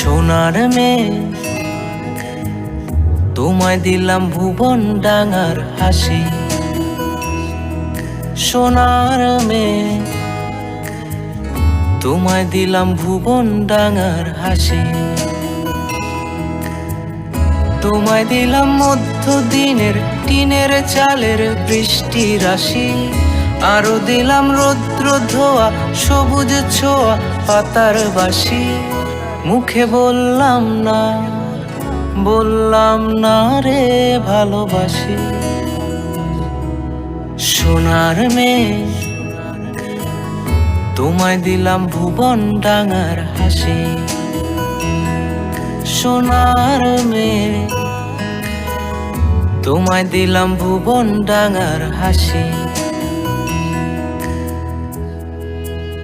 সোনার মেয়ে, তোমায় দিলাম ভুবন ডাঙার হাসি। সোনার মেয়ে, তোমায় দিলাম ভুবন ডাঙার হাসি। তোমায় দিলাম মধ্য দিনের টিনের চালের বৃষ্টি রাশি। আরো দিলাম রৌদ্র ধোয়া সবুজ ছোঁয়া পাতার বাসি। মুখে বললাম না রে ভালোবাসি। সোনার মেয়ে, তোমায় দিলাম ভুবন ডাঙার হাসি। সোনার মেয়ে, তোমায় দিলাম ভুবন ডাঙার হাসি।